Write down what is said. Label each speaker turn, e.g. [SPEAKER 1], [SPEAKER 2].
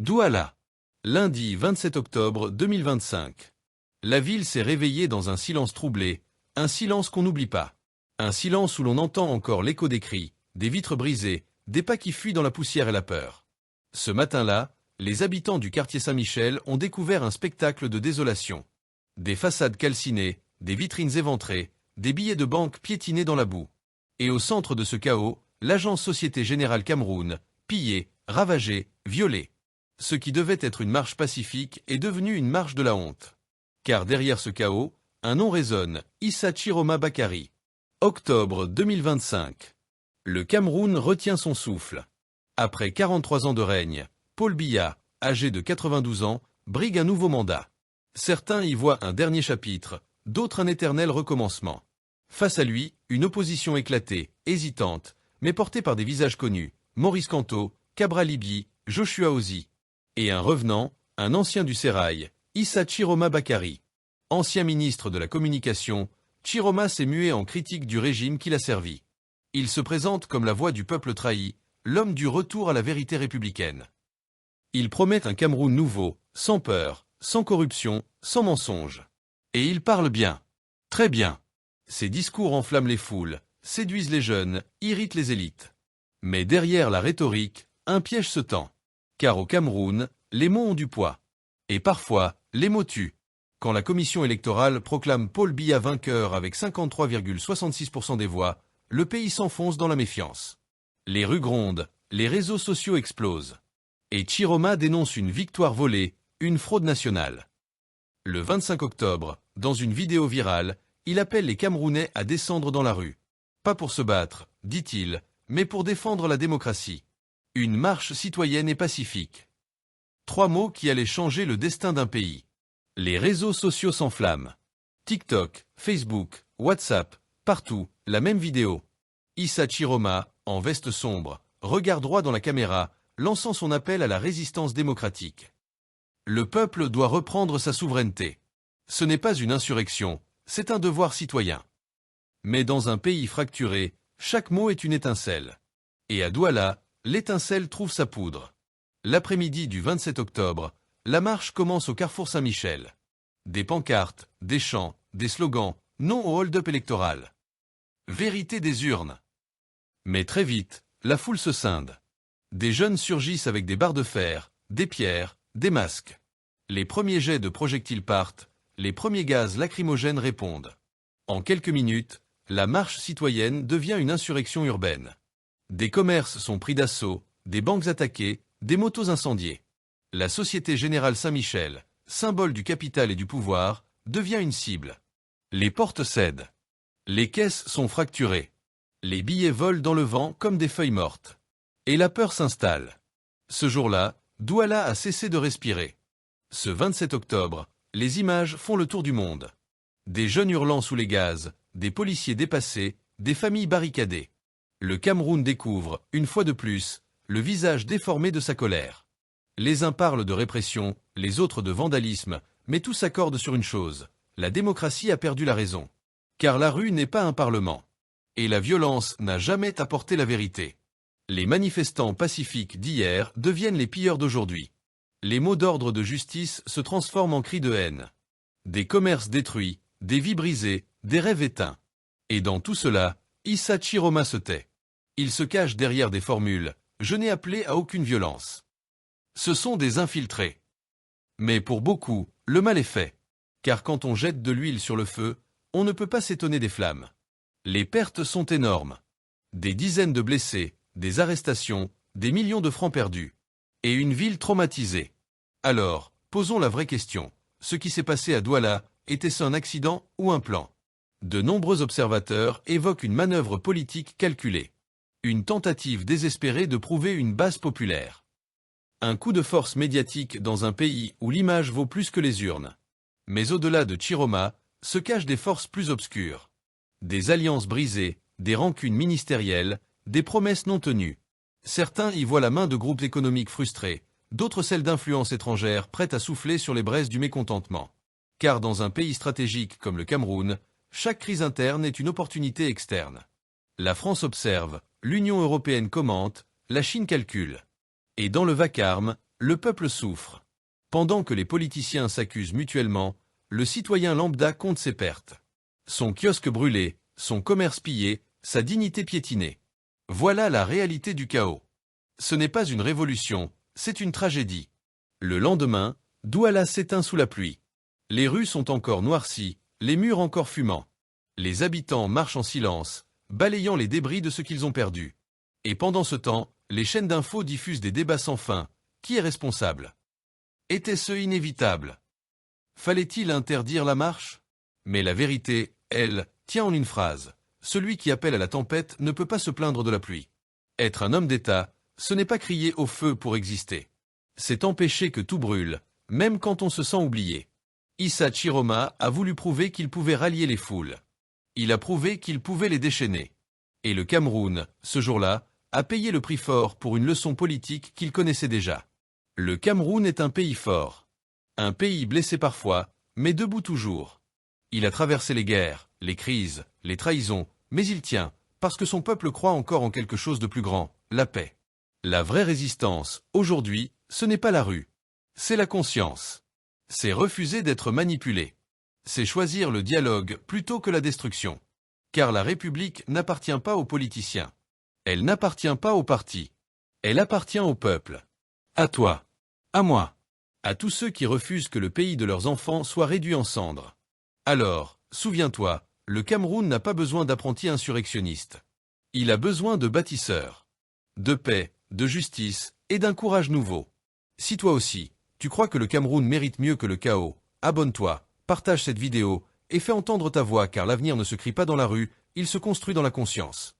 [SPEAKER 1] Douala. Lundi 27 octobre 2025. La ville s'est réveillée dans un silence troublé, un silence qu'on n'oublie pas. Un silence où l'on entend encore l'écho des cris, des vitres brisées, des pas qui fuient dans la poussière et la peur. Ce matin-là, les habitants du quartier Saint-Michel ont découvert un spectacle de désolation. Des façades calcinées, des vitrines éventrées, des billets de banque piétinés dans la boue. Et au centre de ce chaos, l'agence Société Générale Cameroun, pillée, ravagée, violée. Ce qui devait être une marche pacifique est devenu une marche de la honte. Car derrière ce chaos, un nom résonne, Issa Chiroma Bakary. Octobre 2025. Le Cameroun retient son souffle. Après 43 ans de règne, Paul Biya, âgé de 92 ans, brigue un nouveau mandat. Certains y voient un dernier chapitre, d'autres un éternel recommencement. Face à lui, une opposition éclatée, hésitante, mais portée par des visages connus, Maurice Kamto, Cabral Libye, Joshua Ozi. Et un revenant, un ancien du sérail, Issa Chiroma Bakary. Ancien ministre de la Communication, Chiroma s'est mué en critique du régime qui l'a servi. Il se présente comme la voix du peuple trahi, l'homme du retour à la vérité républicaine. Il promet un Cameroun nouveau, sans peur, sans corruption, sans mensonge. Et il parle bien. Très bien. Ses discours enflamment les foules, séduisent les jeunes, irritent les élites. Mais derrière la rhétorique, un piège se tend. Car au Cameroun, les mots ont du poids. Et parfois, les mots tuent. Quand la commission électorale proclame Paul Biya vainqueur avec 53,66% des voix, le pays s'enfonce dans la méfiance. Les rues grondent, les réseaux sociaux explosent. Et Chiroma dénonce une victoire volée, une fraude nationale. Le 25 octobre, dans une vidéo virale, il appelle les Camerounais à descendre dans la rue. Pas pour se battre, dit-il, mais pour défendre la démocratie. Une marche citoyenne et pacifique. 3 mots qui allaient changer le destin d'un pays. Les réseaux sociaux s'enflamment. TikTok, Facebook, WhatsApp, partout, la même vidéo. Issa Chiroma, en veste sombre, regard droit dans la caméra, lançant son appel à la résistance démocratique. Le peuple doit reprendre sa souveraineté. Ce n'est pas une insurrection, c'est un devoir citoyen. Mais dans un pays fracturé, chaque mot est une étincelle. Et à Douala, l'étincelle trouve sa poudre. L'après-midi du 27 octobre, la marche commence au carrefour Saint-Michel. Des pancartes, des chants, des slogans, non au hold-up électoral. Vérité des urnes. Mais très vite, la foule se scinde. Des jeunes surgissent avec des barres de fer, des pierres, des masques. Les premiers jets de projectiles partent, les premiers gaz lacrymogènes répondent. En quelques minutes, la marche citoyenne devient une insurrection urbaine. Des commerces sont pris d'assaut, des banques attaquées, des motos incendiées. La Société Générale Saint-Michel, symbole du capital et du pouvoir, devient une cible. Les portes cèdent. Les caisses sont fracturées. Les billets volent dans le vent comme des feuilles mortes. Et la peur s'installe. Ce jour-là, Douala a cessé de respirer. Ce 27 octobre, les images font le tour du monde. Des jeunes hurlant sous les gaz, des policiers dépassés, des familles barricadées. Le Cameroun découvre, une fois de plus, le visage déformé de sa colère. Les uns parlent de répression, les autres de vandalisme, mais tous s'accordent sur une chose, la démocratie a perdu la raison. Car la rue n'est pas un parlement. Et la violence n'a jamais apporté la vérité. Les manifestants pacifiques d'hier deviennent les pilleurs d'aujourd'hui. Les mots d'ordre de justice se transforment en cris de haine. Des commerces détruits, des vies brisées, des rêves éteints. Et dans tout cela, Issa Chiroma se tait. Il se cache derrière des formules « Je n'ai appelé à aucune violence ». Ce sont des infiltrés. Mais pour beaucoup, le mal est fait. Car quand on jette de l'huile sur le feu, on ne peut pas s'étonner des flammes. Les pertes sont énormes. Des dizaines de blessés, des arrestations, des millions de francs perdus. Et une ville traumatisée. Alors, posons la vraie question. Ce qui s'est passé à Douala, était-ce un accident ou un plan? De nombreux observateurs évoquent une manœuvre politique calculée. Une tentative désespérée de prouver une base populaire. Un coup de force médiatique dans un pays où l'image vaut plus que les urnes. Mais au-delà de Chiroma, se cachent des forces plus obscures. Des alliances brisées, des rancunes ministérielles, des promesses non tenues. Certains y voient la main de groupes économiques frustrés, d'autres celle d'influences étrangères prêtes à souffler sur les braises du mécontentement. Car dans un pays stratégique comme le Cameroun, chaque crise interne est une opportunité externe. La France observe, l'Union européenne commente, la Chine calcule. Et dans le vacarme, Le peuple souffre. Pendant que les politiciens s'accusent mutuellement, le citoyen lambda compte ses pertes. Son kiosque brûlé, son commerce pillé, sa dignité piétinée. Voilà la réalité du chaos. Ce n'est pas une révolution, c'est une tragédie. Le lendemain, Douala s'éteint sous la pluie. Les rues sont encore noircies, les murs encore fumants. Les habitants marchent en silence, balayant les débris de ce qu'ils ont perdu. Et pendant ce temps, les chaînes d'infos diffusent des débats sans fin. Qui est responsable? Était-ce inévitable? Fallait-il interdire la marche? Mais la vérité, elle, tient en une phrase. Celui qui appelle à la tempête ne peut pas se plaindre de la pluie. Être un homme d'État, ce n'est pas crier au feu pour exister. C'est empêcher que tout brûle, même quand on se sent oublié. Issa Chiroma a voulu prouver qu'il pouvait rallier les foules. Il a prouvé qu'il pouvait les déchaîner. Et le Cameroun, ce jour-là, a payé le prix fort pour une leçon politique qu'il connaissait déjà. Le Cameroun est un pays fort. Un pays blessé parfois, mais debout toujours. Il a traversé les guerres, les crises, les trahisons, mais il tient, parce que son peuple croit encore en quelque chose de plus grand, la paix. La vraie résistance, aujourd'hui, ce n'est pas la rue. C'est la conscience. C'est refuser d'être manipulé. C'est choisir le dialogue plutôt que la destruction. Car la République n'appartient pas aux politiciens. Elle n'appartient pas aux partis. Elle appartient au peuple. À toi. À moi. À tous ceux qui refusent que le pays de leurs enfants soit réduit en cendres. Alors, souviens-toi, le Cameroun n'a pas besoin d'apprentis insurrectionnistes. Il a besoin de bâtisseurs. De paix, de justice et d'un courage nouveau. Si toi aussi, tu crois que le Cameroun mérite mieux que le chaos, abonne-toi, partage cette vidéo et fais entendre ta voix car l'avenir ne se crie pas dans la rue, il se construit dans la conscience.